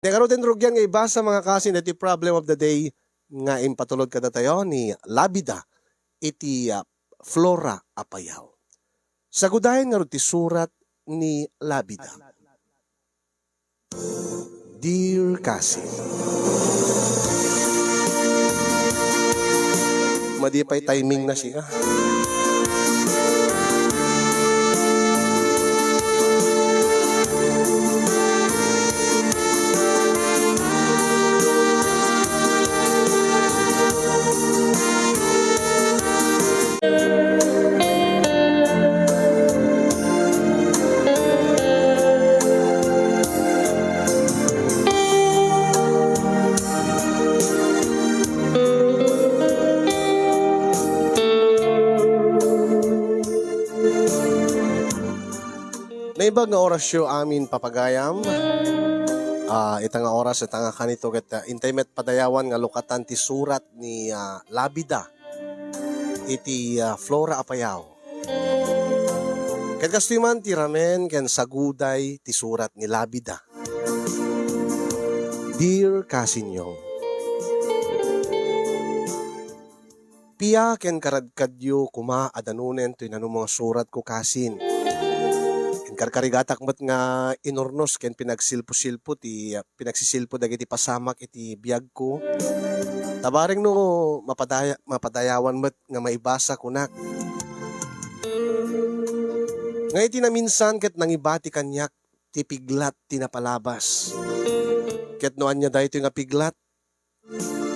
Nagaroten rugyan nga iba sa mga kasin iti problem of the day nga impatulod kada tayo ni Labida iti Flora Apayaw. Sagudayan nga ti surat ni Labida. Dear Kasin, madipay timing na siya. Naibag nga orasyo amin papagayam. Itang nga oras itang nga kanito ket intimate padayawan nga lukatan ti surat ni Labida iti Flora Apayaw. Ket kastoy man ti ramen ken saguday ti surat ni Labida. Dear Kasinyong, piya ken karadkadyo kuma adanunen to inanong mga surat ko kasin. Karkarigatak met nga inornos ken pinagsilpo-silpo ti pinagsisilpo dagiti pasamak iti biag ko. Tabaring no mapadayawan met nga maibasa kunak. Nga iti na minsan ket nangibati kanyak ti piglat ti napalabas. Ket no anya daytoy nga piglat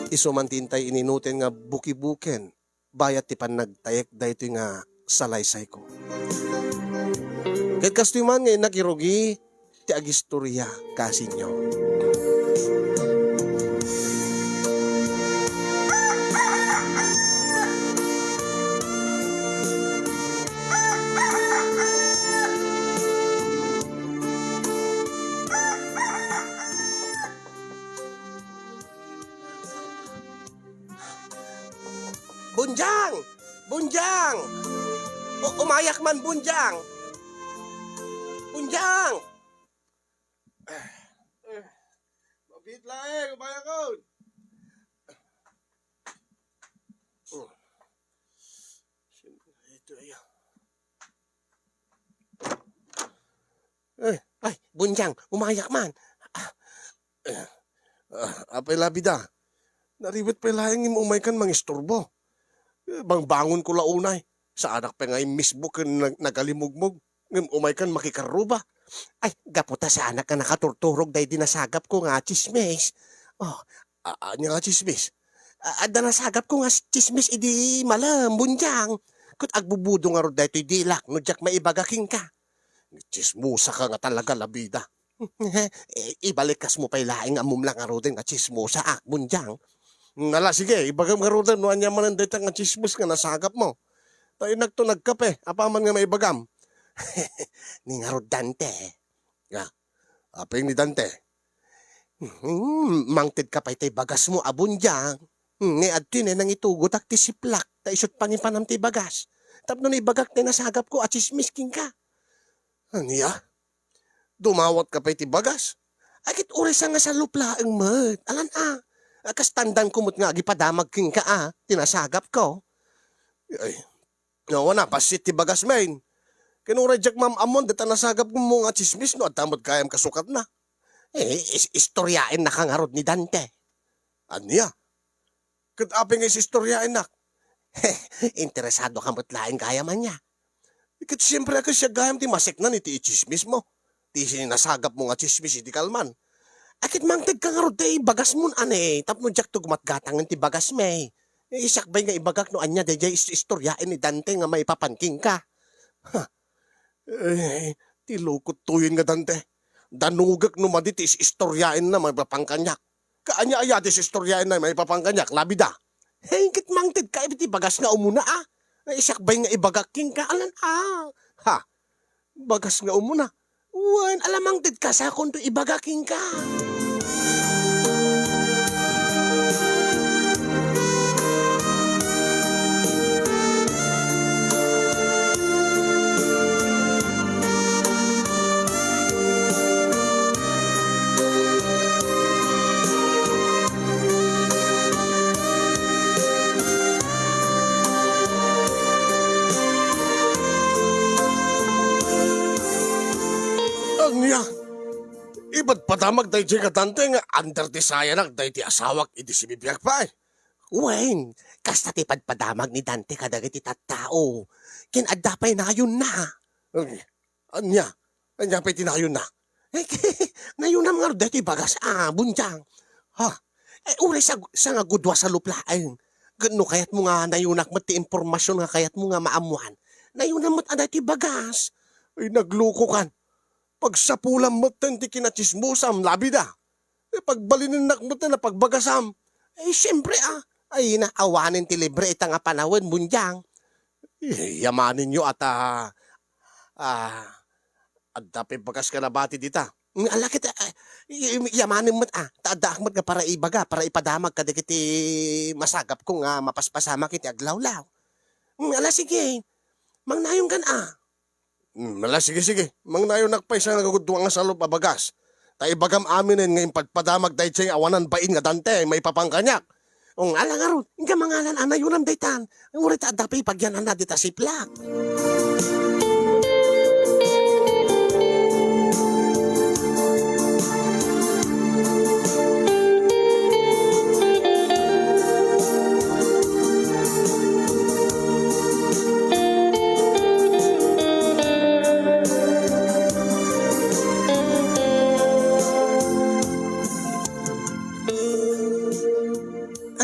isumantintay ininuten nga buki-buken bayat ti panagtayek daytoy nga salaysay ko. Ket kastoy man nga nakirugi ti agistorya kasinyo. Bunjang! Bunjang! Umayak man Bunjang! Bunjang! Mabit laeng, upaya ko. Ito ay. Ay, Bunjang, umayak man. Apay Labida. Naribet pa laeng yung umay kan mangisturbo. Bang bangon ko launay. Sa anak pa nga yung misbo kan nagalimugmog. Umay kan makikaruba. Ay, gaputa sa anak ka nakaturturog dahi dinasagap ko nga chismis. Oh, anya nga chismis? Ada nasagap ko nga chismis idi malam, Bunjang. Kut agbubudo nga ro dahi to'y dilak, no jak maibagaking ka. Chismusa ka nga talaga, Labida. Ibalikas mo pa'y laing amum lang nga ro din nga chismusa Bunjang. Nala, sige, ibagam nga ro din, no anya man ang dahi nga chismis nga nasagap mo. Tayo nagtunag kape, apaman nga maibagam. Ni nga ro Dante. Apa yung ni Dante? Mangtid ka pa iti bagas mo, Bunjang. Nga adto yun nang itugot ak ti siplak. Ta isot pangipanam ti bagas. Tapno na ibagak na nasagap ko at chismisking ka. Aniya? Dumawat ka pa iti bagas? Akit oras nga sa luplaang mat. Alan Akas tandang kumot nga gipadamag king ka tinasagap ko. Ay, nawa na pasit ti bagas main. Kinura jak ma'am amon data nasagap ko mo nga chismis no at tamod kayam kasukat na. Istoryain na kangarod ni Dante. Aniya? Kat aping istoryain na. Interesado ka mo't laing kaya man niya. Kat siyempre ako siya gayam ti masik na ni ti chismis mo. Ti sinasagap mo nga chismis iti kalman. Akit mangtag kangarod ti bagas mo tapno jak to gumatgatangan ti bagas may. Isakbay nga ibagak no anya dayjay istoryain ni Dante nga may papanking ka. Tilukot tuyin nga Dante. Danugak no maditis istoryain na may papangkanyak. Kaanya-ayatis istoryain na may papangkanyak, Labida. Kit mangtid ka ibiti bagas nga umuna Isakbay nga ibagaking ka, alan bagas nga umuna. Wan, alamangtid ka sa kundo ibagaking ka. Pagpadamag day di kadante nga under di sayanak day di asawak idi si bibiyag pa eh. Wen, kasta ti padpadamag ni Dante kadagiti tattao. Kinadapay na yun na. Anya? Anya pa tinayon na? Nayunam nga dati bagas bunjang. Ha? Uri sa nga gudwa sa luplaeng. Gano kayat mo nga nayunak mo ti impormasyon nga kayat mo nga maamuan. Nayunam mo't dati bagas. Ay nagluko kan. Pag sa pulam mo't ti kinachismusam, labi da. Pagbalininak mo't na pagbagasam. Siyempre ay naawanin ti libre ita nga panawin bunjang. Yamanin nyo at at dapat bagas ka na bati dita. Ala kita, yamanin mo taadak mo nga para ibaga, para ipadamag ka kiti masagap ko nga mapaspasama kiti aglawlaw. Ala sige, mangnayong kan Ala sige, mangnayon nakpay sa nagagudwa nga salo pabagas. Ta ibagam aminin ngayon padamag dahi siya awanan bain nga Dante, may papangkanyak. Ala nga ron, nga mangalan anayunam daytan, ang ulit dapat pagyanan na dita si Plak.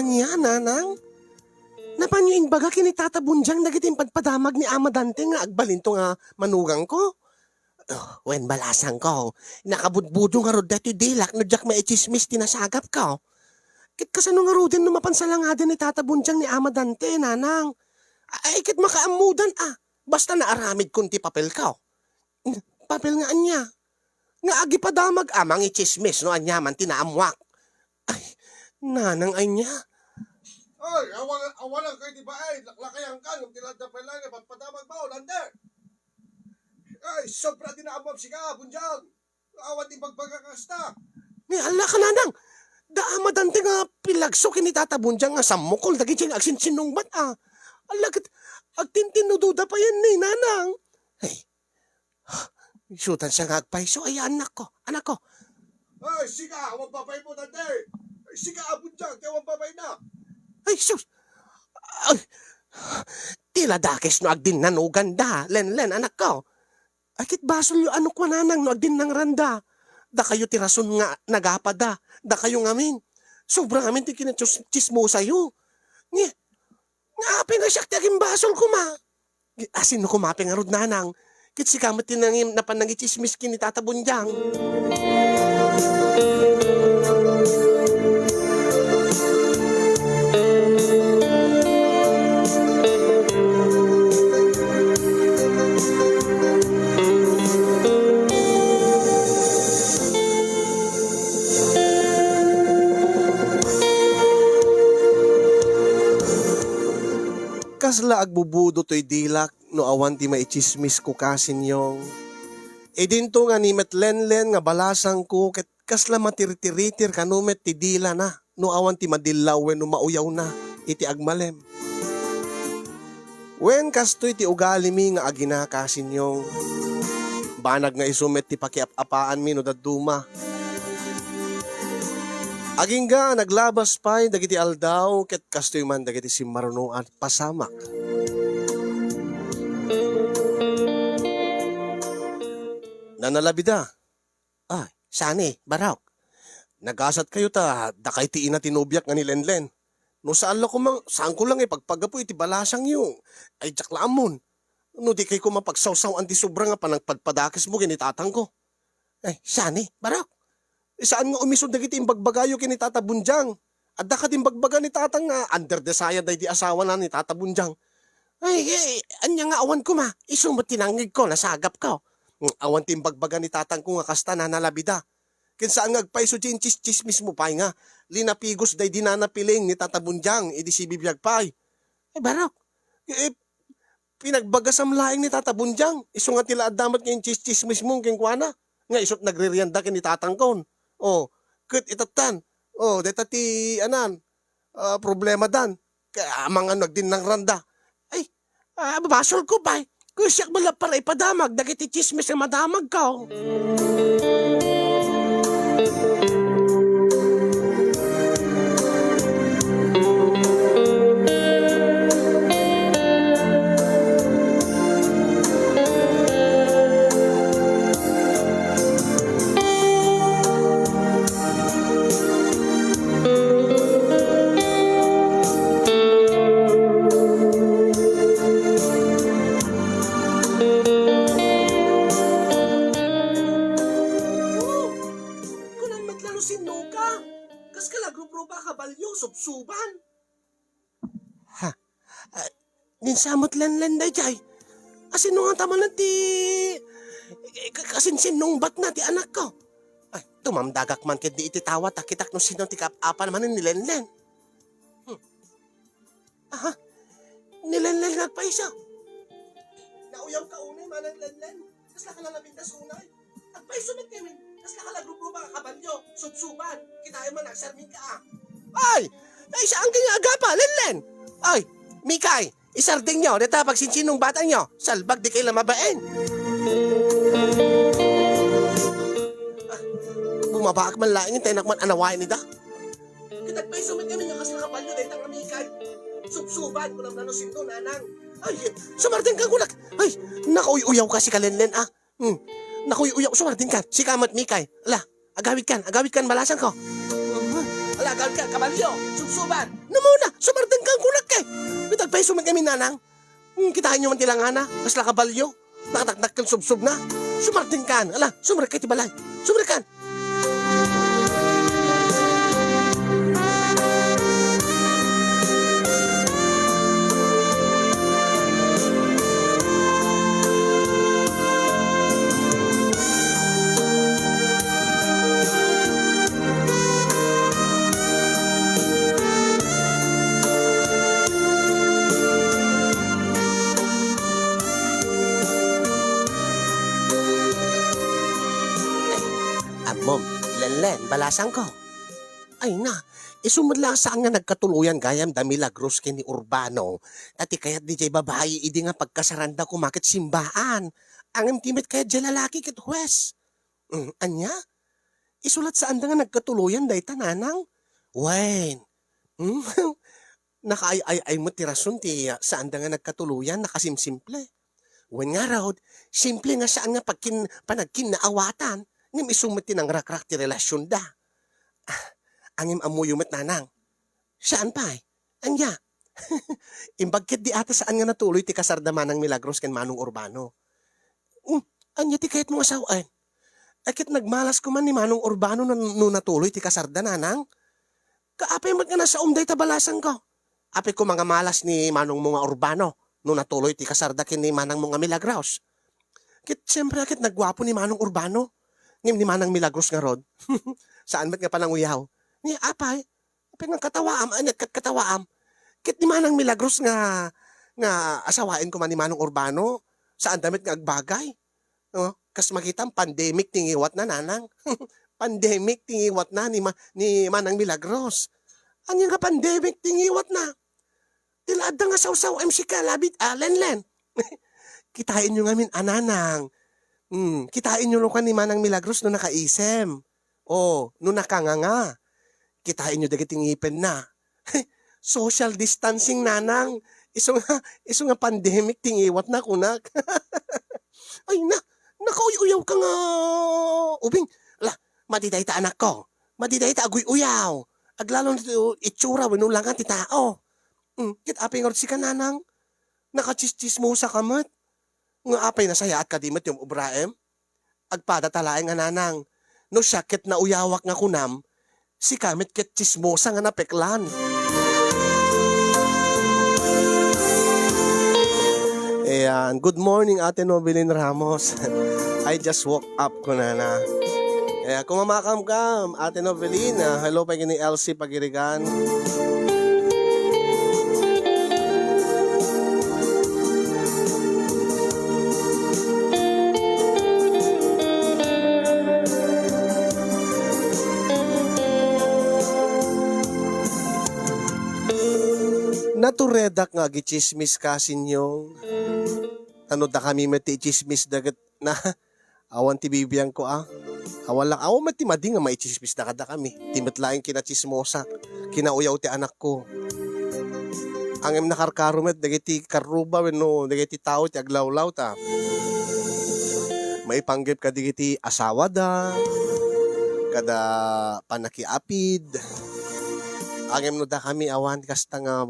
Anya, nanang? Napanyo baga kinitatabunjang dagiting padpadamag ni Ama Dante nga agbalinto nga manugang ko? Wen balasang ko, nakabudbudo nga rod dati dilak no jak maichismis tinasagap ko. Kit kasano nga rodin no mapansala nga din ni tatabunjang ni Ama Dante, nanang? Ay kit makaamudan basta naaramid kunti papel ka. Papel nga anya. Nga agi padamag amang ichismis no anya man tinaamwak. Ay, nanang anya. Ay, awalan kayo di ba ay, laklakayan ka, nung tilad na pala nga, padamag ba o, Lander? Ay, sobra din na amam siya, bunjang. Awan di bagbaga kasta. Ni ala ka nanang. Daama Dante nga pilagso kinitatабунjang nga samukol, dagi siya agsinsinong bat Ala kat, agtintinududa pa yan ni nanang. Ay, isutan siya nga agpaiso, ay anak ko. Ay, siga, awang babay mo, Lander. Ay, siga, bunjang, kaya awang babay na. Ay, sus! Ay, tila dakes no agdin nanugan da. Len, anak ko. Akit basol yung ano ko nanang no agdin nang randa. Da kayo tirason nga nagapada. Da kayo ngamin. Sobrang amin ti kinachismo sa'yo. Nga pinasyak ti aging basol ko ma. Asin no kumapi nga rod nanang. Kit si kamat tinangim na panangichismis kinitatabunjang. Kasla agbubudo to'y dilak no awan ti maichismis ko kasin yung. Dinto nga ni metlenlen nga balasang ko ket kasla matirtiritir kanumet ti dila na no awan ti madilawen no mauyaw na iti agmalem. Wen kastoy ti ugali mi nga agina kasin yung. Banag nga isumet ti pakiapapaan mi no daduma. Aging ga naglabas pa'y dagiti aldaw ket kastoy man dagiti si Maruno at pasamak. Nanalabida. Sani, barak. Nagasat kayo da kay tiin na tinubyak nga ni Lenlen. No saan ko lang pagpagapo iti balasang yung. Ay jaklamon. No di kay ko mapagsawsaw anti sobra nga panagpadpadakis mo ginitatang ko. Ay, sani, barak. Saan nga umisod dagiti imbagbagayo kini Tata Bunjang? Adda ka din bagbaga ni tatang nga under the saya day di asawa na ni Tata Bunjang. Ay, anya nga awan ko ma. Isumot tinangig ko, nasagap ko. Awan ti bagbaga ni tatang ko nga kasta na nalabida. Kinsaan nga agpaiso chismis mo pa nga. Linapigos day di nanapiling ni Tata Bunjang, idi si bibiyag pay. Ay barok. Pinagbagasam laing ni Tata Bunjang. Iso nga tila adamat nga yung chismis mong kingkwana. Nga isot nagririanda kin ni tatang kon. Ket itatan. Deta ti problema dan. Kaya mga nagdin ng randa. Ay, babasol ko ba? Kusyak bala para ipadamag. Dagiti chismis na madamag ka. ka. Kas ka lagro pa ka balyo, subsuban. Ha? Ninsamot lan day jay. Asin nung ang tama na ti... Kasinsin nung bat na ti anak ko. Ay, tumamdagak man kid di ititawat akitak no sino ti kapapa naman ni Lenlen. Aha, nilenlen nga pa isa. Nauyaw ka unay manang Lenlen. Kas la ka lalabindas unay. At pa isunod kami. Kas la ka lagro pa ka kabalyo, subsuban. Kita man nagsarmin ka. Ay, saan kanya agapa, Lenlen? Ay, Mikay, isarding nyo, dita pagsinsinong bata nyo, salbag di kayo lamabain. Bumabaak man laing yung tenak man anawain nida. Kitag pa isumit kami nga kasi nakapalyo dahil tanga Mikay. Subsuban ko naman nanusin to, nanang. Ay, sumartin ka kunak. Ay, nakauyaw ka si Kalenlen ah. Nakauyaw, sumartin ka. Si Kamat Mikay. Ala, agawid kan, balasan ko. Ala, agawid kan, kabalyo, subsuban. Namuna, sumartin kang kunak eh. Kitag pa isumit kami, nanang. Kitain nyo man tilangana, kas lakabalyo. Nakataknak kang subsub na. Sumartin kan, ala, sumarik kayo tibalay. Sumarik kan. Mom, Lenlen, balasan ko. Ay na, isumad lang saan nga nagkatuluyan gayam da milagros kini Urbano. Tati kaya't di jay babae idi nga pagkasaranda kumakit simbaan. Ang imtimit kaya jay lalaki kit huwes. Anya? Isulat saan da nga nagkatuluyan day tananang? Wen. Nakaay-ay mo tirason ti saan da nga nagkatuluyan nakasimsimple. Wen nga raw, simple nga saan nga panagkin na awatan. Ngim isumit ng rakrak ti relasyon da. Angim amuyumit nanang. Saan pa eh? Anya? Imbagkit di ata saan nga natuloy ti kasardaman ng Milagros ken Manong Urbano. Anya ti kayat mong asawaan? Akit nagmalas ko man ni Manong Urbano na natuloy ti kasarda nanang. Kaapay mat nga nasa umday tabalasan ko. Apay ko mga malas ni Manong mga Urbano no natuloy ti kasarda ken ni Manang mga Milagros. Kit siyempre akit nagwapo ni Manong Urbano. Ngim ni Manang Milagros nga rod. Saan ba't nga pananguyaw? Ni apay, nga katawaam, anyat katawaam. Kit ni Manang Milagros nga asawain ko man ni Manong Urbano. Saan damit nga agbagay? Kas makita pandemic tingiwat na nanang. Pandemic tingiwat na ni Manang Milagros. Anya nga pandemic tingiwat na. Tilaad nga saw-saw MC ka labit Lenlen. Kitain nyo nga min ananang. Kitain nyo kan ni Manang Milagros no nakaisem. O, no nakanganga. Kitain nyo dagiting ngipin na. Social distancing nanang. Iso nga pandemic tingiwat na kunak. Ay na, nakauyaw ka nga. Ubing, madiday ta anak ko. Madiday ta agoy uyaw. Aglalong itsura, winulangan ti tao. Kit apay nga si ka nanang. Nakachis-chis mo sa kamat. Nga apay na saya at kadimot yung ubraem. Agpadatalaeng nga nanang. No syakit na uyawak nga kunam, si kamit ket chismosa nga napeklan. Ayan, good morning Ate Novelin Ramos. I just woke up ko na. Ayan, kung mamakam-kam, Ate Novelin, hello pa ni Elsie Pagirigan. Naturedak nga gichismis kasin yung ano da kami mati chismis dagat na awan ti bibiyang ko awan mati mading nga maichismis da kada kami timet laing kinachismosa kinauyaw ti anak ko angem nakarkarumet dagiti karuba wenno dagiti tao ti aglawlaw ta maipanggep kadigiti asawa da kada panakiapid angem no da kami awan kasta nga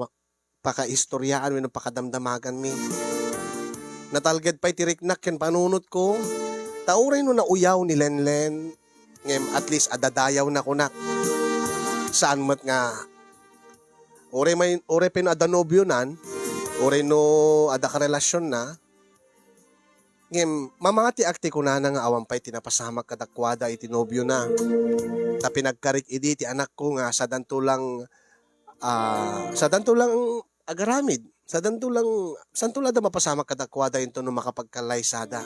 pakaistoryaan wenno pakadamdamagan mi. Natalged pa'y tiriknak ken panunot ko. Tauray no nauyaw ni Lenlen. Ngem at least adadayaw na kunak. Saan mat nga, ore pino ada nobyo nan, ore no ada karelasyon na, ngem, mamati akti ko na nga awan pa'y tinapasamak kadakwada iti nobyo na. Ta pinagkarik idi ti anak ko nga sa dantulang agaramid. Sa dantulang santula da mapasamak kadakwada ito no makapagkalaysada.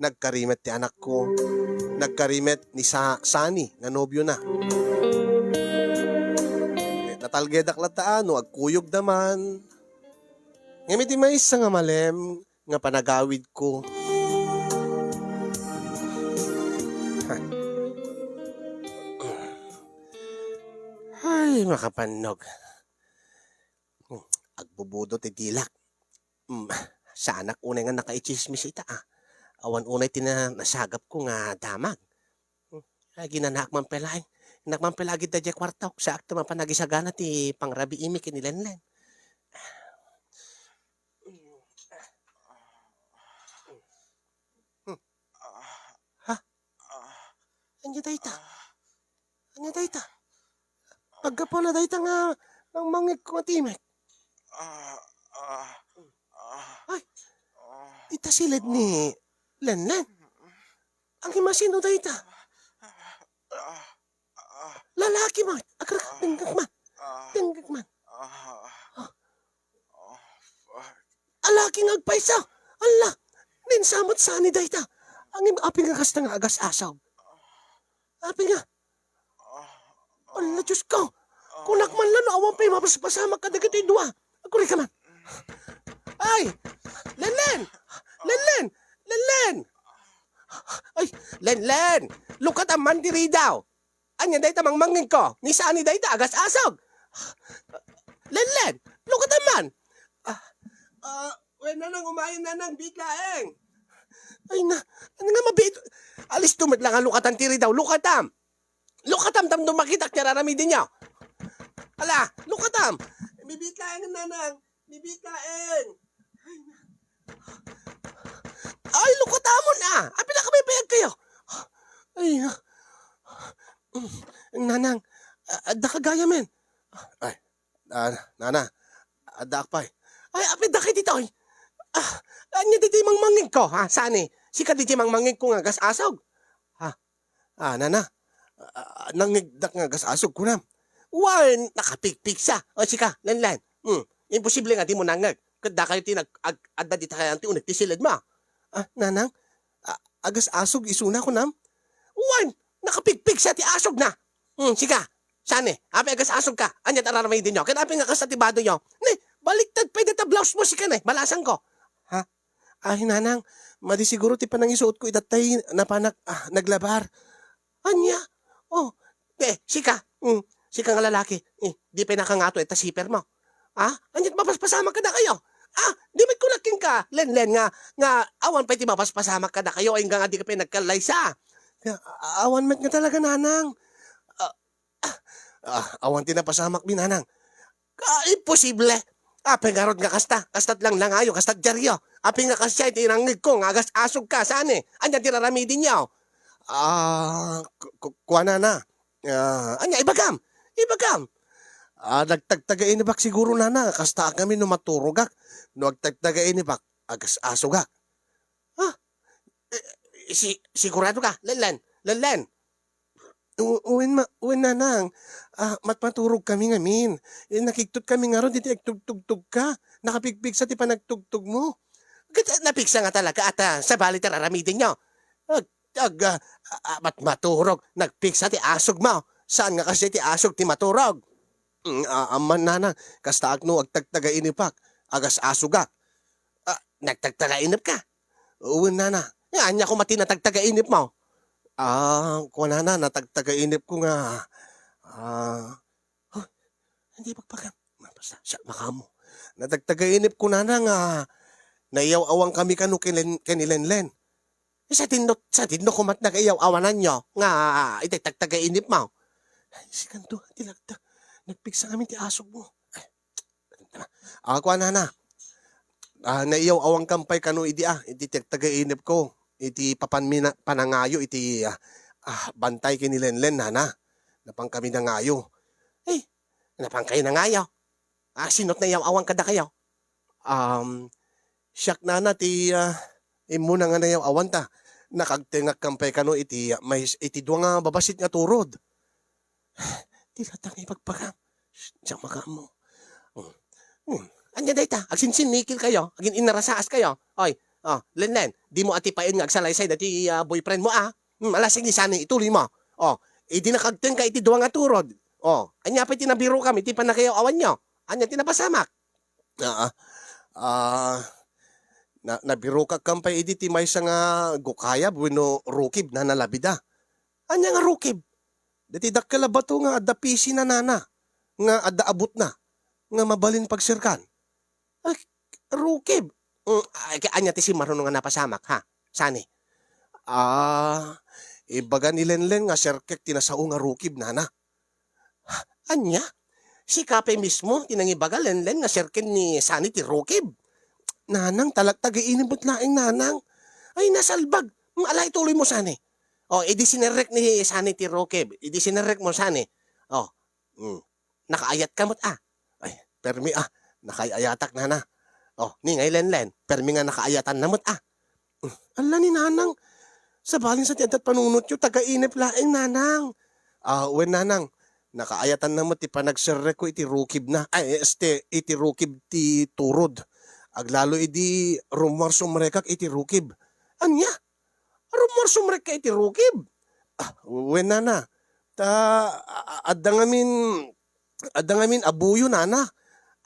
Nagkarimet ti anak ko. Nagkarimet ni Sani nga nobyo na. Natalgedak lataan no agkuyog daman. Ngem iti maysa nga malem nga panagawid ko. Ay, makapanog. Agbubudot ti dilak. Sa anak unay nga nakaichismis ita Awan unay nasagap ko nga damag. Ay, ginanak man pelay. Nakmampelagid da di kwartaw. Sa akto man panagisagana ti pangrabi imi kinilenlen. Anya dayta? Anya dayta? Pagkapo na dayta nga ang mangik ko timek. Ay, ita silid ni Lenlen. Ang himasino dayta? Lalaki man. Agrak, tinggak man. Tinggak man. Alaki nga agpaysa. Ala, ninsamot sani dayta. Ang aping nga kasta nga agas asaw. Api nga. Ala, Diyos ko. Kunak man lang, awan pa'y mapasama ka dagat yung dua. Aguri ka man. Ay! Lenlen! Lenlen! Lenlen! Ay! Lenlen! Lukat ang mandiri daw. Anya dahi tamang mangin ko. Ni saan ni dahi ta agas asog. Lenlen! Lukat ang man. When na nang umayon na nang bitlaeng. Ay na, ano nga mabit? Alis tumit lang ang lukatan tiri daw. Lukatam! Lukatam tam dumakitak niya raramidin niya. Ala, lukatam! Bibitlaeng nanang. Bibitlaeng. Ay, lukatam mo na. Apila ka may payag kayo. Ay, nanang, ada ka gaya men. Ay, nana, ada ka pa. Ay, apit da kayo dito. Anya dito yung mangmangin ko, ha? Sani? Sika dito yung mangmangin ko nga gas asog. Ha? Nana, nangigdak nga gas asog ko na. Wan, nakapikpik siya. O, sika, lanlan. Imposible nga di mo nangag. Kada kayo adda dito kayo ang tiunig, tisilid mo. Nanang, agas asog isuna ko nam. Wan, nakapikpik siya, ti asog na. Sika, sani? Api agas asog ka. Anya tararamay din nyo. Kaya api nga kasatibado nyo. Ne, baliktad pa yung blouse mo si kanay. Balasan ko. Ha? Ay, nanang, madi siguro ti panang isuot ko itatay na panak naglabar. Anya? Oh, sika. Sika nga lalaki. Di pa nakangato ita siper mo. Anyat mapaspasama ka na kayo. Di may kulaking ka. Len nga awan pa iti mapaspasama ka na kayo. Ay nga di ka pa nagkalaysa. Awan met nga talaga, nanang. Awan tinapasamak mi, nanang. Imposible. Ape nga rod nga kasta. Kastat lang ayo. Kastat jaryo. Ape nga kasya itinangig ko. Nga agas asog ka. Saan Anya tiraramidin niyo. Kuha na. Anya, ibagam. Nagtagtagainibak siguro nana. Kasta kami no maturugak. No agtagtagainibak. Agas asogak. Sigurado ka? Lenlen. Uwin nanang. Matmaturog kami ngamin. Nakiktot kami nga ron. Dito nagtugtog ka. Nakapigpig sa ti pa nagtugtog mo. Napigsa nga talaga at sa bali tararamidin nyo. Matmaturog. Nagpigsa ti asog mo. Saan nga kasi ti asog ti maturog? Aman nanang. Kasta agno agtagtagainipak. Agas asogak. Nagtagtagainip ka? Uwin nana. Anya ko matinatagtagainip mo. Kuha na, natagtagainip ko nga. Hindi pagpagam. Basta, siya, makamo. Natagtagainip ko na nga, naiyaw-awang kami kanu kinilenlen. Sa tindo kumat na kaiyaw-awanan nyo, nga, itagtagainip mo. Ay, si kanto, tilagta. Nagpigsa kami ti asog mo. Kuha na. Naiyaw-awang kampay kanu iti itagtagainip ko. Iti panangayo, iti bantay kinilenlen, nana. Napang kami na ngayo. Eh, napang kayo na ngayo. Sinot na yaw awang kada kayo. Siyak na ti imo na nga na yaw awan ta. Nakagtengak kampay kano iti dua nga babasit nga turod. Tila tang ipagpagam. Siya mo. Anya dayta, agsinsin nikil kayo, agin inarasaas kayo. Oy, Len, di mo ati payon nga agsalaysay dati boyfriend mo alasing ni sana ituloy mo. Di nakagteng ka iti duwa nga turod. Anya pa tinabiro kami, ti pa na kayo awan nyo. Anya tinapasamak. Nabiro ka kampay iti ti may nga gukaya bueno rukib na nalabida. Anya nga rukib? Dati dakkala bato nga adda pisi na nana. Nga adda abot na. Nga mabalin pagsirkan. Rukib. Anya ti si marunong nga napasamak ha? Sani? Ibaga ni Lenlen nga serkek tinasao nga rukib nana. Anya? Si Kape mismo tinangibaga Lenlen nga serken ni Sani ti rukib. Nanang talagtag iinibot laing nanang. Ay nasalbag. Alay tuloy mo Sani. Edi sinerek ni Sani ti rukib. Edi sinerek mo Sani. Nakaayat kamot Ay, permi nakaayatak nana. Ni ngay Lenlen, permi nga nakaayatan namot Ala ni nanang, sa balin sa tiyadat panunot yu, taga-inip laing nanang. When nanang, nakaayatan namot ti panagserre ko iti rukib na. Iti rukib ti turod. Aglalo iti rumor sumrekak iti rukib. Anya? Rumor sumrekak iti rukib? When nana, adda ngamin abuyo nana.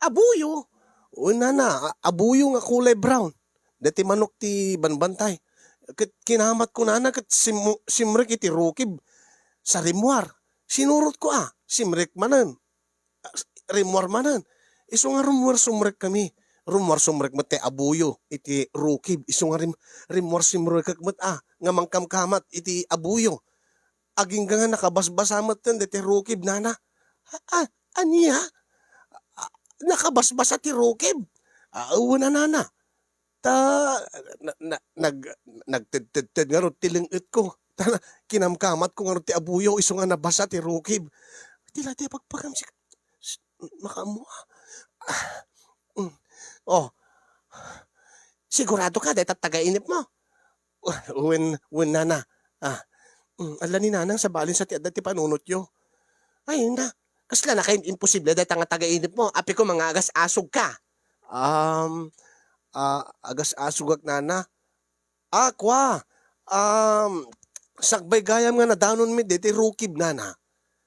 Abuyo? Nana, abuyo nga kulay brown. Dati manok ti banbantay. Kinamat ko nana kat simrek iti rukib sa rimwar. Sinurot ko simrek manan. Rimwar manan. Iso nga rumwar sumrek kami. Rumwar sumrek mat ti abuyo iti rukib. Iso nga rimwar simrek mat nga mangkamkamat iti abuyo. Aging nga nakabasbasamat ten dati rukib nana. Anya? Nakabasbasa ti rukib. Una nana. Nagted nga ro tilingit ko. Kinamkamat ko nga ro ti abuyo. Iso nga nabasa ti rukib. Tila ti pagpagam si makamu. Sigurado ka dahil tatagainip mo. When nana. Ala ni nanang sa balin sa ti adda ti panunot yo. Ay na. Kasla na kayo imposible dahil taga-inip mo. Api ko mga agas-asog ka. Agas-asog ak nana. Kwa. Sakbay gayam nga nadanon mi deti rukib nana.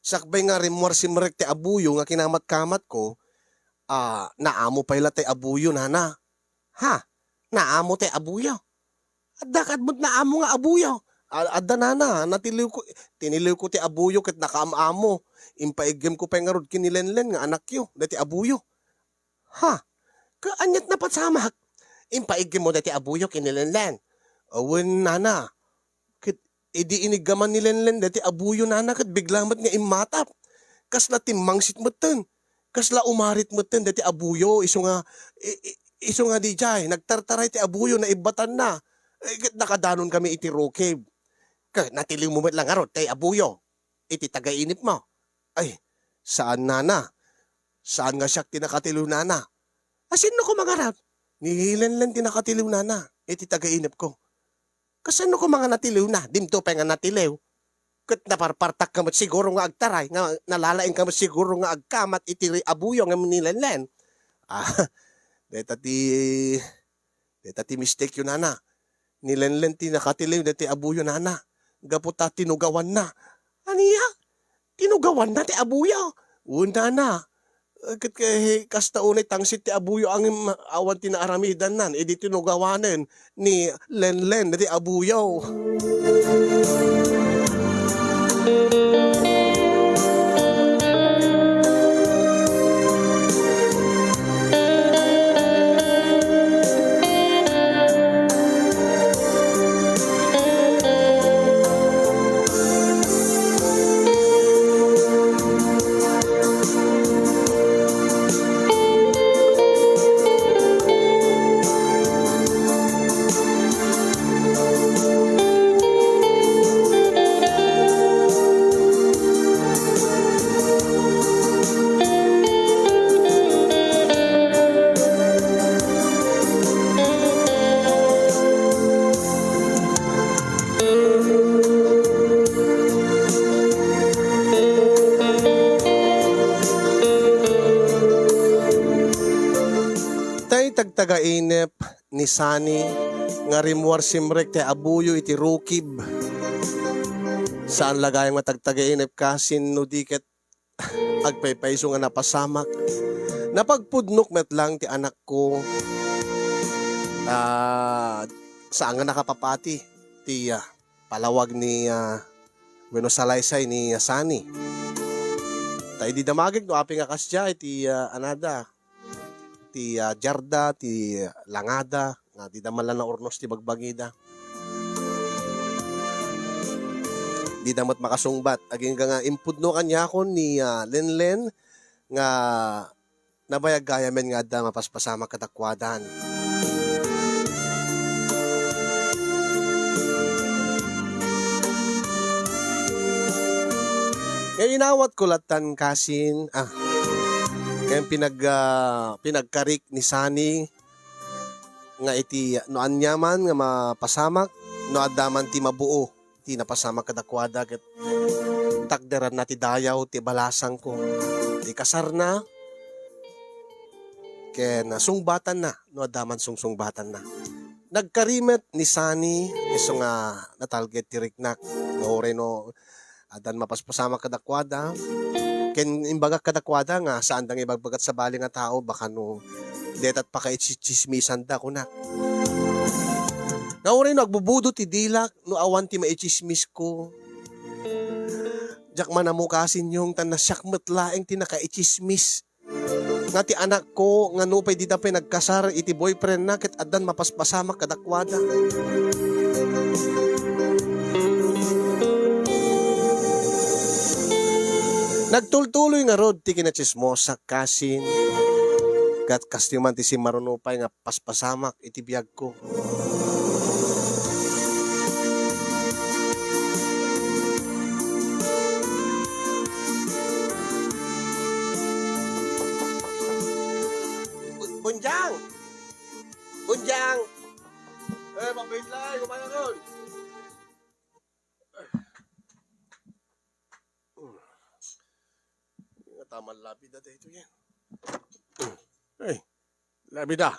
Sakbay nga rimwar simrek ti abuyo nga kinamat-kamat ko. Naamo pa ila ti abuyo nana. Naamo ti abuyo. Adda kadmot naamo nga abuyo. Adda nana, tiniliw ko ti abuyo ket nakaamamo. Impaigem ko pa nga rod kinilenlen nga anak yo, dati abuyo. Kaanyat na patsamak. Impaigem mo dati abuyo kinilenlen. Awen nana, idi inigaman nilenlen dati abuyo nana ket biglamat nga imatap. Kasla timmangsit meten. Kasla umarit meten dati abuyo, iso nga di jay, nagtartaray ti abuyo na ibatan na. Nakadanon kami iti rukib. Natiliw mo lang arot, tay abuyo. Iti taga-inip mo. Ay, saan nana? Saan nga siyak tinakatiliw nana? Sino ko mangarap? Nihilan lang tinakatiliw nana. Iti taga-inip ko. Kasano ko mga natiliw na? Dimto pa nga natiliw. Kat naparpartak kamat siguro nga agtaray. Nga nalalaing kamat siguro nga agkamat iti abuyo nga nilanlan. Deta ti mistake yun nana. Nilanlan tinakatiliw dati abuyo nana. Gaputa tinugawan na. Aniya? Tinugawan na ti abuyo. Una na. Kasta unay tangsit ti abuyo ang awan tinaaramidan nan. Di tinugawanen ni Lenlen ti abuyo. nagtagainep ni Sani nga rimwar simrek te abuyo iti rukib. Saan lagayang matagtagainep kasin no diket agpaypayso nga napasamak. Napagpudnok met lang ti anak ko saan nga nakapapati ti palawag ni Buenos Salaysay ni Sani. Tayo di damagig no api nga kasya iti anada ti Jarda ti Langada nga di damala na urnos ti bagbagida. Di damat makasungbat aging nga impudno kanya ko ni Lenlen nga nabayag gayamen nga da mapaspasama katakwadan. Ngayon inawat ko latan kasin, ngayon pinagkarik ni Sani nga iti noan nyaman nga mapasamak, no adaman ti mabuo, ti napasamak kadakwada ket takderan na ti dayaw ti balasang ko. Ti kasar na, ken sungbatan na, no adaman sungbatan na. Nagkarimet ni Sani, iso nga natalget ti riknak, no reno, adan mapaspasama kadakwada ken imbaga kadakwada nga saan dang ibagbagat sa bali nga tao baka no detat pa kay chismisan da kuna nga uri no agbubudo ti dilak no awan ti maichismis ko jak man amukasin yung tan nasyakmet laeng ti nakaichismis nga ti anak ko nga no pay di da nagkasar iti boyfriend na ket adan mapaspasama kadakwada. Nagtultuloy nga rod ti kinachismosak kasin. Kat kastiman ti si marunupay nga paspasamak iti biyag ko. Bunjang! Bunjang! Mabait lang, kumaya ron. Taman labida dito yan. Hey, labida.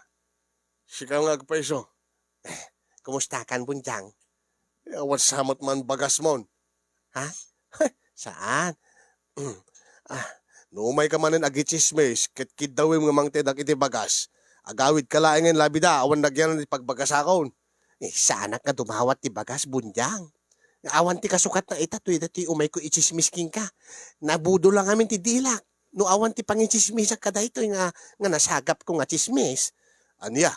Sika nga agpaiso. Kumusta kan, Bunjang? Awan samot man bagas mon. Ha? Saan? Numay ka manin agichismis, kit dawim nga mang tedak iti bagas. Agawid ka laengen labida, awan nagyan ni pagbagas akon. Sana ka dumawat ti bagas, Bunjang. Awan ti kasukat na ita, ti umay ko ichismisking ka. Nabudo lang amin ti dilak. No awan ti pangichismis ka dayto nga nasagap ko nga chismis. Anya?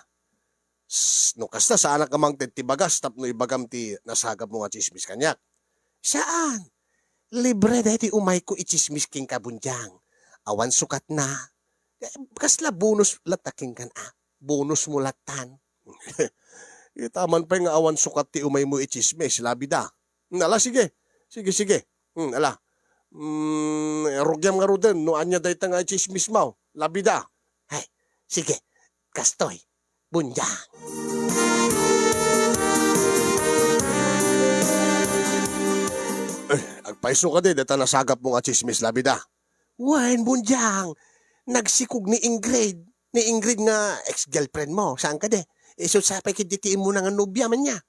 No kasta saan ka mang ti bagas tapno ibagam ti nasagap mo nga chismis kanyak. Saan? Libre dahiti umay ko ichismisking ka, Bunjang. Awan sukat na. Kasla bonus lataking kan bonus mo latan. Itaman pa nga awan sukat ti umay mo ichismis, labida. Ala, sige. Sige. Ala. Rugyam nga ruden, no anya day nga chismis mo. Labida. Hay, sige. Kastoy. Bunjang. Agpaiso ka di, data nasagap mo nga chismis, labida. Wen, Bunjang. Nagsikog ni Ingrid. Ni Ingrid nga ex-girlfriend mo. Saan ka di? So sapay kiditiin mo na nga nobya man niya.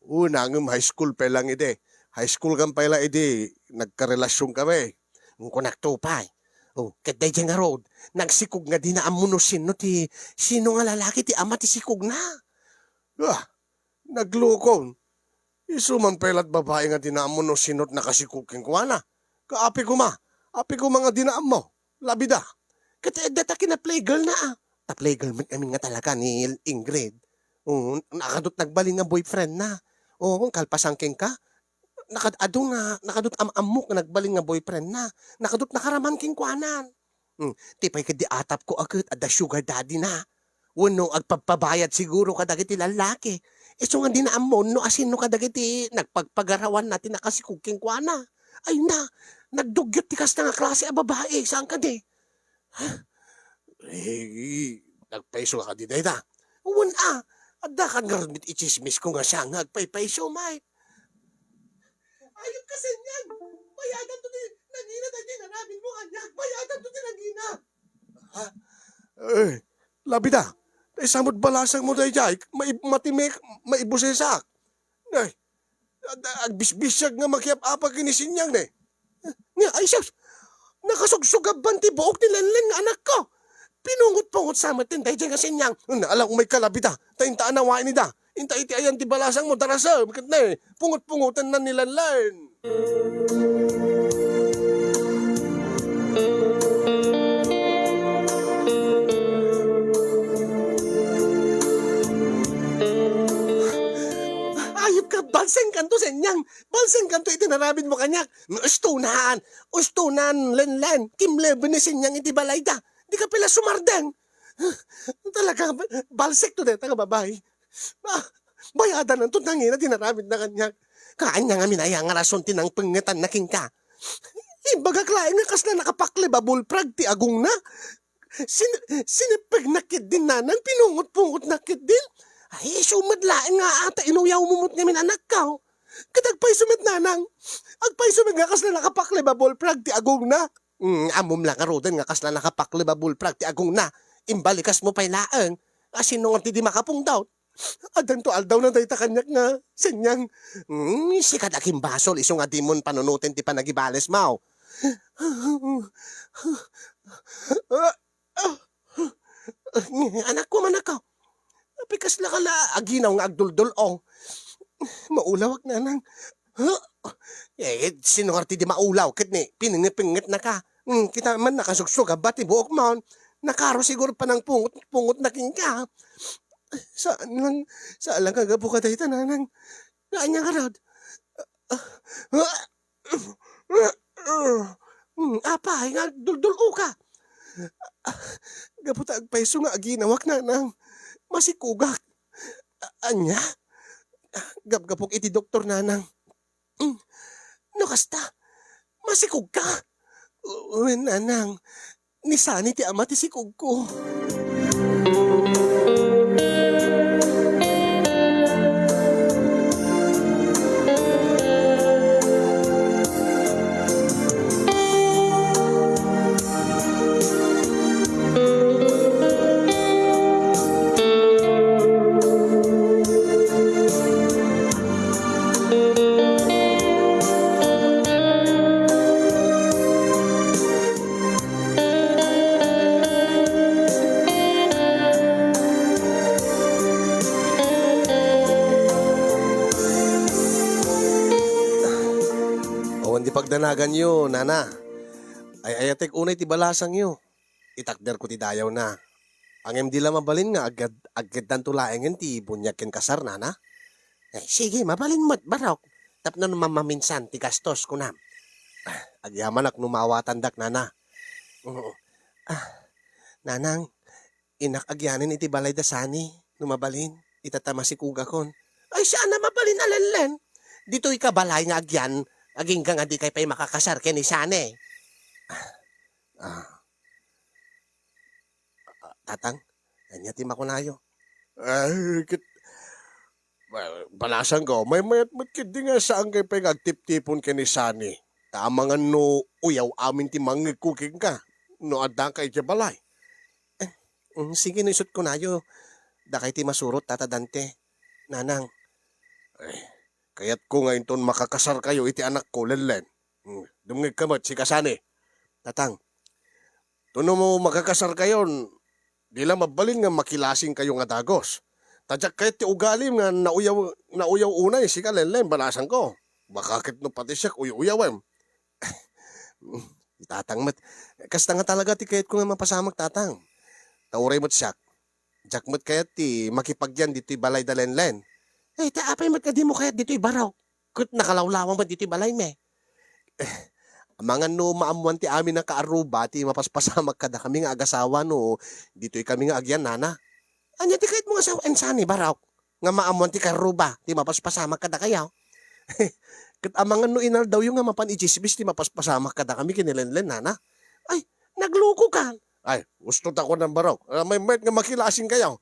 Nangam high school pa lang ide. High school kan pala ide, nagkarelasyon kami. Nung kunaktupay. Kaday dyan nga road, nagsikog nga di na amunusin no ti, sino nga lalaki ti ama ti sikog na. Naglukon. Isuman pala at babae nga di na amunusin no't nakasikog king kuwana. Kaapi ko mga dinaam mo. Labida. Kata data kina playgirl na Ta playgirl amin nga talaga ni Ingrid. Nakadot nagbaling nga boyfriend na. Kalpasang king ka. Nakadot amok nga nagbaling nga boyfriend na. Nakadot nakaraman king kuanan. Tipay ka di atap ko agad ada sugar daddy na. Wano agpapabayad siguro kadagiti lalaki. Iso nga dinaamon no asin no kadagiti nagpagpagarawan natin nakasikog king kuana. Ay na, nagdugyot tikas na nga klase a babae. Saan ka di? Nagpaiso ka di dayta. Adda ka nga rin ichismis ko nga siya nga agpaypaiso, may. Ayot kasi niyan. Bayadan to din. Nangina tayo nanabin mo kanya. Bayadan to din nangina. Labida. Samot balasang mo day jay, matimik, maibusesak. Ay, agbisbisyag nga makiap-apag kinisinyang ne. Nga, ay sus, nakasugsugaban ti buok ni Lenlen nga anak ko. Pinungot-pungot sa matin tayo dyan kasi niyang. Alam ko may kalabita, tayong taanawain ni da. Inta iti ayan ti balasang mo, darasa, bakit na pungot-pungutan na ni Lenlen. Ayop ka, balseng kanto sa inyang. Balseng kanto iti narabid mo kanyak. Ustunan, Lenlen, kimlebe ni sinyang iti balay da. Di ka pala sumarden. Talaga, balsek to deta nga babae. Bayadan ang tunangin na tinarabid na kanyak. Kaanya nga minaya nga rason tinang pengetan na king ka. Ibagaklain nga kas na nakapakli babulprag ti agong na. Sinipag nakit din nanang, pinungot-pungot nakit din. Ay, sumadlain nga ata, inuyaw mumut nga minanak ka. Katagpay sumit nanang. Agpay sumit nga kas na nakapakli babulprag ti agong na. Amom lang arodan nga kas na nakapakli babulprag ti agong na. Imbalikas mo pa'y laang. Asin nung ti di makapung daw. Adan to aldaw na dayta kanyak nga. Senyang, sikat aking basol, iso nga di mon panunutin ti panagibales mau. Anak ko man ako. Pikas la kala, aginaw nga agduldul ong. Maulawak na nang. Sinukarti di maulaw, kit ni, piningipingit na ka. Kita man nakasugsug, bati buok mo. Nakaro siguro pa ng pungot na king ka. Saan lang kagapo ka tayo tananang. Naanya ka rod. Apa, nga duldul ka. Gaputa agpaiso nga aginawak na nang masikugak. Anya? Gapgapok iti doktor nanang. No kasta, masikug ka. Uwen nanang, nisani ti ama ti sikug ko. Di pagdanagan nyo, nana. Ay ayatek unay ti balasang nyo. Itakder ko ti dayaw na. Ang MD la mabalin nga agad dan tulaengen ti bunyakin kasar, nana. Sige, mabalin mo't barok. Tapno mamaminsan ti gastos ko na. Agyaman ak numawatan dak, nana. Nanang, inak agyanin iti balay da sani. Numabalin, itatama si kuga kon. Ay sana mabalin alalen. Dito ikabalay nga agyan. Aging ka nga di kay pa'y makakasar kay ni Sane. Tatang, nanyatim ako na yo. Balasan ko, may mayat-mat di nga saan kay pa'y agtip-tipon kay ni Sane. Tamangan no uyaw amin ti mangikuking ka. No adang kay balay. Sige, nisot ko na yo. Da kay ti masurot, tatadante. Nanang. Kaya't ko ngayon ton makakasar kayo iti anak ko, Lenlen. Dumngig ka mo't si Kasane. Tatang, tuno mo makakasar kayo, di lang mabalin nga makilasing kayo nga dagos. Tadyak kahit ti ugalim nga nauyaw unay si ka, Lenlen, balasan ko. Bakakit no pati siya, uyawem. Tatang mat, kasta nga talaga ti kahit ko nga mapasamag tatang. Tauray mo't siya. Jak mo't kayat ti makipagyan dito balay da Lenlen. Taapay mat ka di mo kaya dito'y baraw. Kut nakalawlawan ba dito'y balay me? Mga no maamuan ti amin na kaaruba, ti mapaspasamag kada kami nga agasawa no, dito'y kami nga agyan nana. Anya ti kahit mga sawa ensani baraw, nga maamuan ti kaaruba, ti mapaspasamag kada kayaw. Kat amangan no inal daw yung nga mapan ichisbis, ti mapaspasamag kada kami kinilenlen nana. Ay, nagluko ka. Ay, gusto tako ng baraw. May nga makilasing kayaw.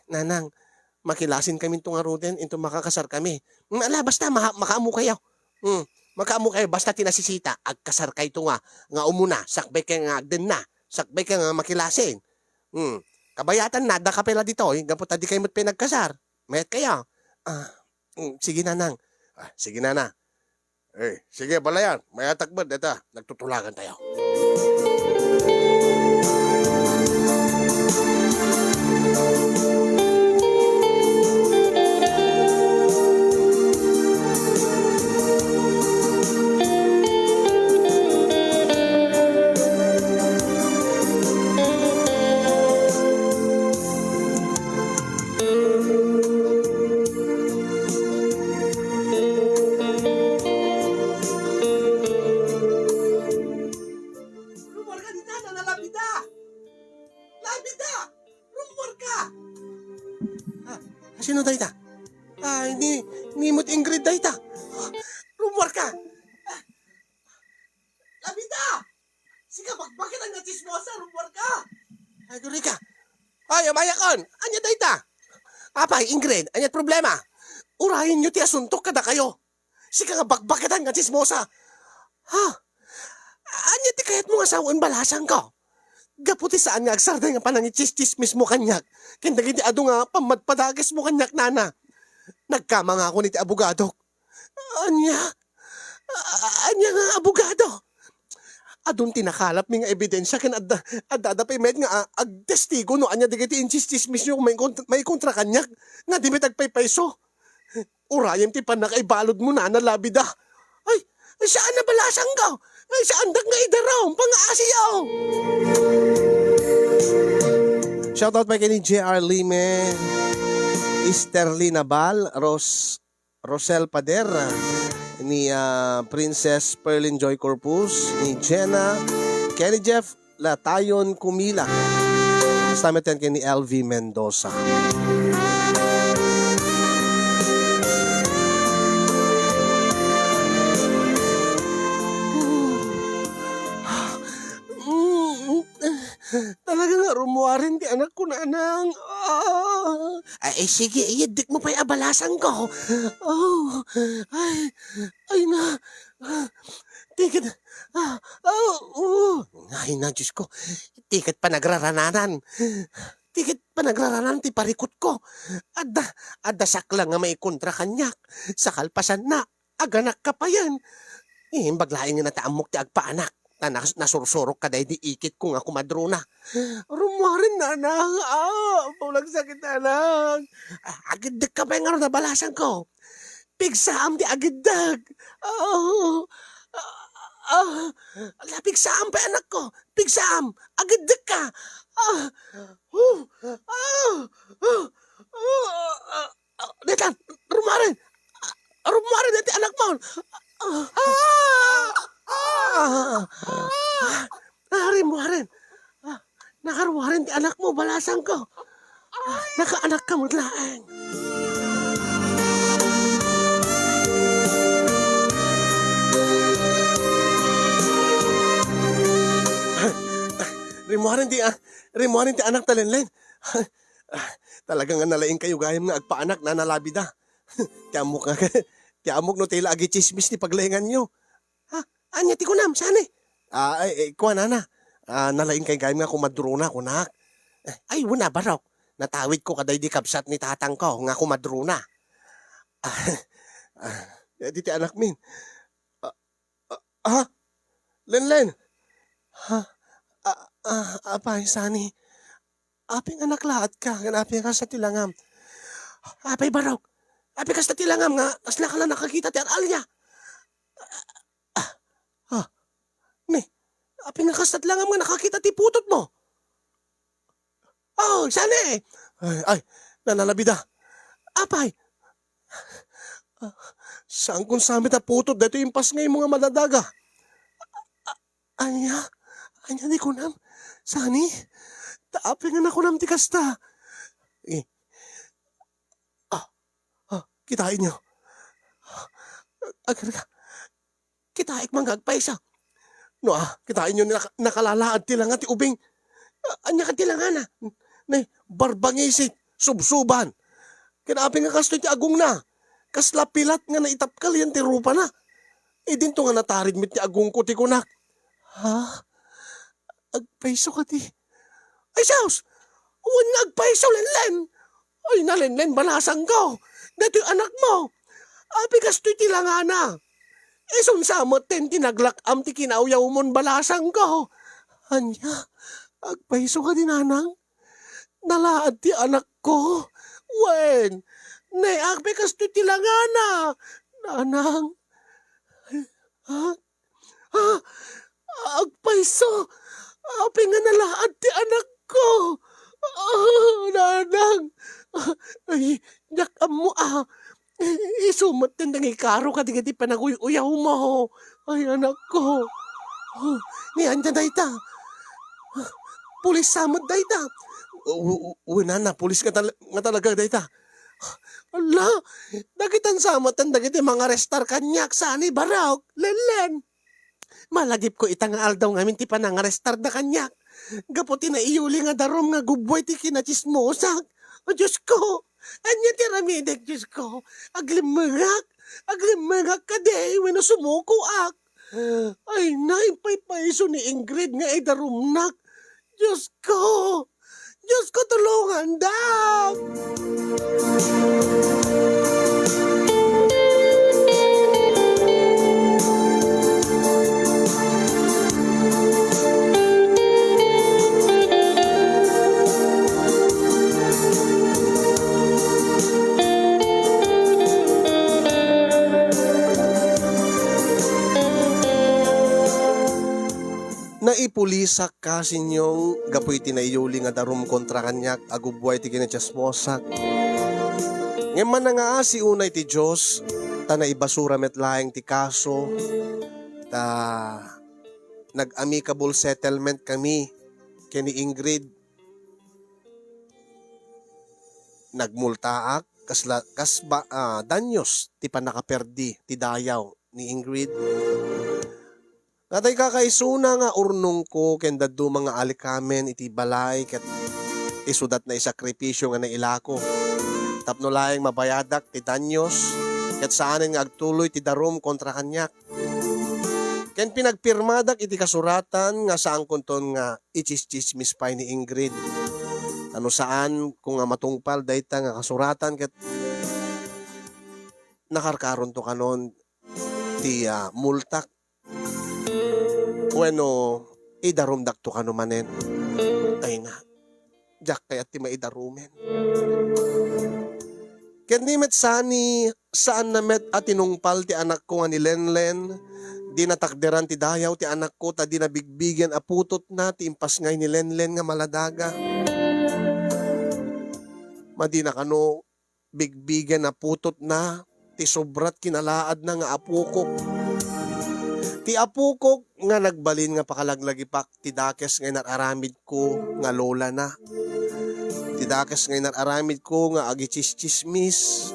Nanang, makilasin kami itong aruden, itong makakasar kami. Basta makaamu kayo. Makaamu kayo, basta tinasisita, agkasar kayo ito nga umuna, sakbay ka nga agden na, sakbay ka nga makilasin. kabayatan na, da kapela dito, gapot di kayo mo't pinagkasar. Mayat kaya. Sige na nang. Sige na. Sige, balayan. May atakbad, data. Nagtutulagan tayo. Rumor ka dita, nanalabida! Labida! Rumor ka! Sino dahi ta? Ni mo't Ingrid dahi ta. Rumor ka! Labida! Sige, bakit ang natismosa? Rumor ka! Ay, guri ka. Ay, amayakon! Anya dahi ta? Apay, Ingrid, anyat problema? Urahin nyo ti asuntok kada kayo. Sige nga, bakbakatan nga tismosa. Ha? Anya ti kayat mo nga sawon balasan ko. Gaputi saan nga agsarday nga panangichistis mismo kanyak. Kinda ti ado nga pamadpadagis mo kanyak nana. Nagkama nga ako ni ti abogado. Anya nga abogado. Adun tinakalap mi nga ebidensya ken adda pa med nga ag testigo no anya digiti inchistis mismo may kontra kanyak nga di met agpaypayso. Urayem ti panakaibalod mo na labida. Ay, saan na balasang ka? Ay, saan dag nga idaraw? Pang-aasiyaw! Shoutout pa kay ni J.R. Lime, Esterly Nabal, Rosel Pader, ni Princess Perlin Joy Corpus, ni Jenna, Kenny Jeff Latayon Kumila. Kasama tayo kay ni LV Mendoza. Talaga nga, rumuwarin di anak ko na anang. Ay, sige, iyadik mo pa yung abalasan ko. Ay na. Tikat. Ay na, Diyos ko. Tikat pa nagrarananan. Tikat pa nagraranan ti parikot ko. Adda saklang nga may kontra kanyak. Sa kalpasan na, aganak ka pa yan. Baglaing nga nataamok ti agpaanak. Nasursurok ka dahi di ikit ko nga kumadrona. Rumuwarin na nang. Pulang sakit na nang. Agidag ka pa yung nga nabalasan ko. Pigsaam di agidag. Pigsaam pa anak ko. Pigsaam. Agidag ka. Dito, rumuwarin. Rumuwarin dito anak mo. Harin. Nakaruwarin ti anak mo, balasan ko. Nakaanak ka mo laang. Rimuharin ti anak talenlen. Talagang nga nalaing kayo gayam nga agpaanak na nalabida. Tiamok no tila agi chismis ni paglaingan nyo. Anya ti kunam, saan kuha na. Nalaing kay gayam nga kumadruna kunak. Ay, wala barok. Natawid ko kaday di kapsat ni tatang ko nga kumadruna. Diti anak min. Len. Apay, sani. Aping anak lahat ka, aping ka sa tilangam. Apay barok. Aping ka sa tilangam nga, asla ka lang nakakita ti alya. Aping nga sa tilangam nga nakakita ti putot mo. Sani. Ay, nanalabida. Apay. Saan kung samit na putot, dito yung pas ngayon mga madadaga. Anya di kunam. Sani, taapin nga na kunam ti kasta. Kitain nyo. Kitaik manggagpaisa. No kitain nyo nakalalaad tilang ti ubing. Anya ka tilangan na. Barbangisik, subsuban. Kinapin nga kasto ti agong na. Kasla pilat nga naitapkal yan ti rupa na. Dinto nga natarid mit ti agong ko ti kunak. Agpaiso ka ti. Ay, Saus! Wan nga agpaiso Lenlen. Ay nalenlen balasang ko. Dito yung anak mo. Apikas to'y tilangana. Ison samot ten tinaglakam ti kinauyaw mon balasang ko. Anya, agpaiso ka din anang. Nalaad ti anak ko. Wen, nay apikas to'y tilangana. Nanang, ha? Ha? Agpaiso. Api nga nalaad ti anak ko. Nanang. Ay, yakam mo Isumot din nang ikaro ka di panaguyaw mo. Ay, anak ko. Ni andyan dayta. Pulis samot dayta. Una na, pulis nga talaga dayta. Ala, dagitan samot ang dagiti mga restar kanyak sani barok. Lenlen. Malagip ko itang aldaw ngamin ti panangarestar na kanyak. Gaputi na iyuli nga darom nga gubway ti kinachismosak. O Diyos ko. Anya ti ramidek, Diyos ko. Aglimagak ka day, wano sumuko ak. Ay, naipay-paiso ni Ingrid nga ay darumnak. Diyos ko, tulungan daw. Naipulisak ka sinyong gapoy tinayuli nga darum kontra kanyak agubway ti kinachasmosak. Ngayon na nga si unay ti Diyos ta naibasura met laeng ti kaso ta nag-amicable settlement kami kini Ingrid. Nagmultaak danyos ti panakaperdi ti dayaw ni Ingrid. Natay kakaisuna nga urnong ko kenda do mga alikamen iti balay ket isudat na isakripisyo nga nailako. Tapno laeng mabayadak ti danyos ket saanen nga agtuloy ti darum kontra kanyak. Ken pinagpirmadak iti kasuratan nga saan kunton nga ichis-chismis pay ni Ingrid. Ano saan kung nga matungpal dayta nga kasuratan ket nakarkaron to kanon ti multak. Bueno, idarumdak to kanumanen. Ay na, jak kaya ti maidarumen. Ken di met sani, saan na met at tinungpal ti anak ko nga ni Lenlen, di natakderan ti dayaw ti anak ko, ta di nabigbigan aputot na ti impas ngay ni Lenlen nga maladaga. Madi na kano, bigbigan aputot na, ti sobrat kinalaad na nga apukok. Ti apukok nga nagbalin nga pakalaglagipak ti dakes nga nararamid ko nga lola na. Ti dakes nga nararamid ko nga agichismismis.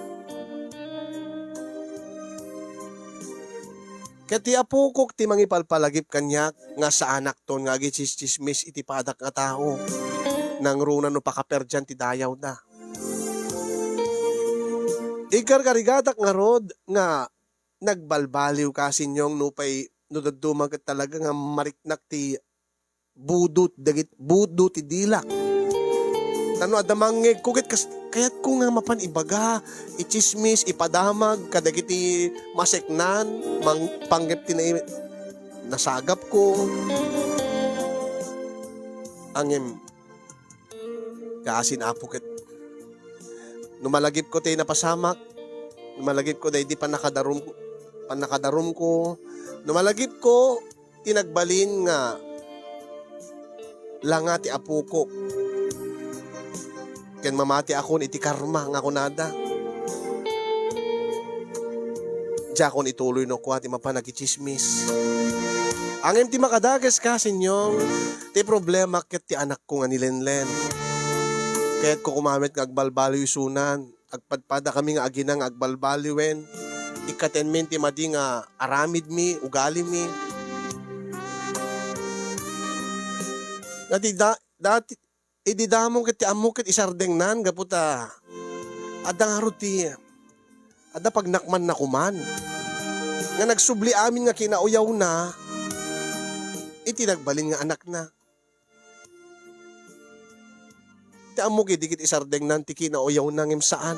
Ket ti apukok ti mangipalpalagip kanyak nga sa anak ton nga agichismismis iti padak nga tao. Nang runa no pakaperdyan ti dayaw na. Ikarkarigatak nga rod nga nagbalbaliw kasinyong nupay nudadumag talaga nga mariknak ti budot ti dilak. Tano adamangeg kukit kayat ko nga mapanibaga ichismis ipadamag kadagiti maseknan panggep ti nasagap ko. Angem kaasin apo ket numalagip ko tayo napasamak. Numalagip ko dahi di panakadarum ko. Numalagip ko, tinagbalin nga langa ti apo ko. Ken mamati akon iti karma nga kunada. Diakon ituloy no kwa ti mapanagichismis. Angem ti makadages ka sinyong ti problema ket ti anak ko nga ni Lenlen. Kaya't ko kumamit nga agbalbaliw sunan. Agpadpada kami nga aginang agbalbaliwen. Ikatenmen ti madi nga aramid mi, ugali mi. Dati ididamong ket ti ammo ket isardengnan gaputa. Adda nga ruti. Adda pagnakman na kuman. Nga nagsubli amin nga kinauyaw na. Iti nagbalin nga anak na. Ti amo dikit isardeng nan ti kinauyaw nangim saan.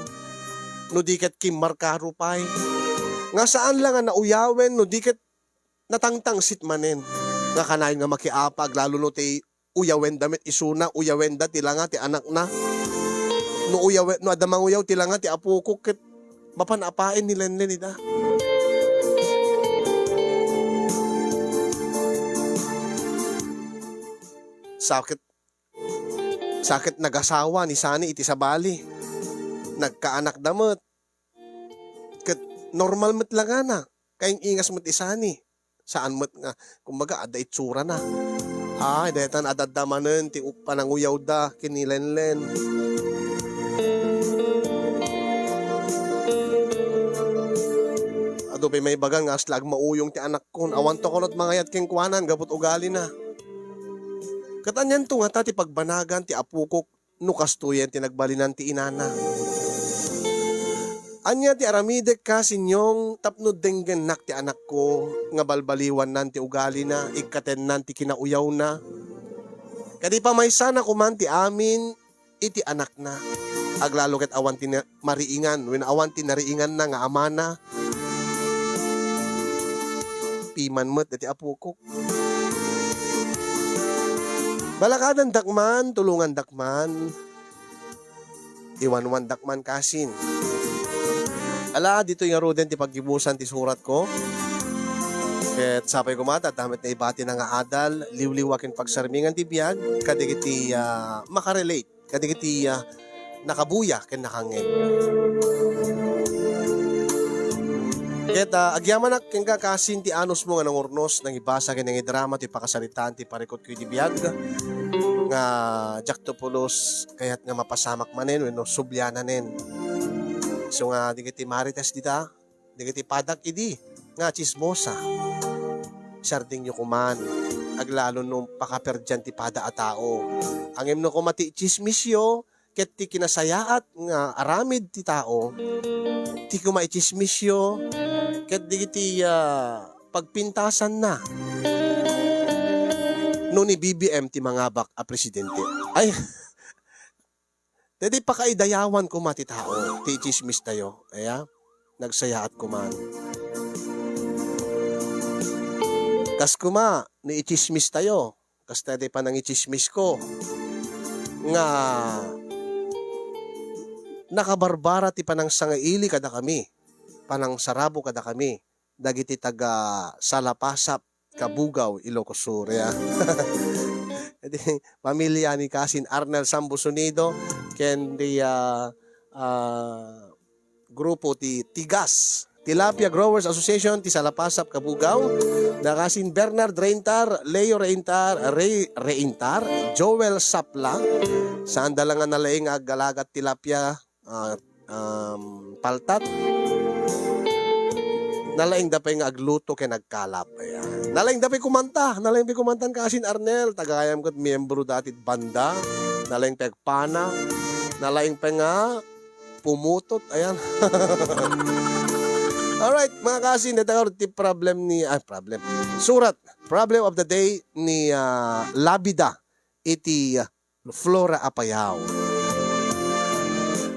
No diket kim markaro pay. Nga saan lang nga nauyawen no diket natangtang sitmanen. Nga kanayon nga makiapag lalo no ti uyawen damit isuna uyawen da tila nga ti anak na. No uyawen no adamang uyaw tila nga ti apukok ket mapanapain ni Lenlen ida. Sakit nagasawa ni Sani iti sa bali. Nagkaanak damot. Ket normal met lang nga na. Kaing ingas met isani. Saan met nga. Kumbaga ada itsura na. Detan adadamanen ti pananguyaw da kinilenlen. Ado may bagang nga slag mauyong ti anak kon. Awan to konot mga yat keng kuanan gabot ugali na. Katanyan to nga ta ti pagbanagan ti apukok no kastuyen ti nagbalinan ti inana. Anya ti aramidek ka sinyong tapno denggen nak ti anak ko nga balbaliwan nan ti ugali na ikaten nan ti kinauyaw na. Kadi pa may sana kuman ti amin iti anak na. Aglalo ket awan ti mariingan when awan ti nariingan na nga amana. Piman met iti apukok. Balakadan dakman, tulungan dakman, iwanwan dakman kasin. Ala, dito yung roden ti paggibusan ti surat ko. Ket sapay kumata, damit na ibati na nga adal, liwliwakin pagsarmingan ti biyag, kadigiti makarelate, kadigiti nakabuya ken nakangin. Ket agyamanak ken kakasin ti anos mo nga nangurnos nang ibasa ken nang idrama ti pakasalitan ti parikot ko ti biyag nga Jactopulos kayat nga mapasamak manen wenno subyananen. So nga digiti marites dita, digiti padak idi nga chismosa. Sarding yu kuman aglalo nung pakaperdyan ti pada a tao. Angem no kumati chismisyo ket ti kinasayaat nga aramid ti tao. Ti kumai chismisyo ket digiti pagpintasan na no ni BBM ti mangabak a presidente. Ay, dadi pa kaidayawan ko mati tao, ti chismis tayo. Aya, nagsayaat ko man. Kas kuma, ni ichismis tayo. Kas dadi pa nang ichismis ko. Nga, nakabarbara ti panang sangaili kada kami. Panang sarabo kada kami. Dagiti taga Salapasap, Kabugaw, Ilocos Sur. Pamilya ni Kasin Arnel Sambusunido ken di grupo ti Tigas Tilapia Growers Association ti Salapasap, Kabugaw. Da Kasin Bernard Reintar, Leo Reintar, Reintar, Joel Sapla. Saan dalangan nalaing aggalagat tilapia paltat. Nalaing dapay nga agluto kay nagkalap. Ayan. Nalaing dapay kumanta. Nalaing dapay kumantan Kasin Arnel. Tagayam kat miyembro dati banda. Nalaing pagpana. Nalaing pa nga pumutot. Ayan. Alright, mga Kasin. Ito ti problem ni... Surat. Problem of the day ni Labida. Iti Flora Apayao.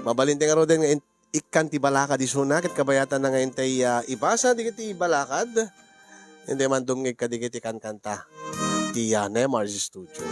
Mabalinteng nga ro din nga ikan ti balakad isuna ket kabayatan na ngayon tay ibasa digiti balakad hindi man dungig kadigiti kan kanta ti Nemar's Studio.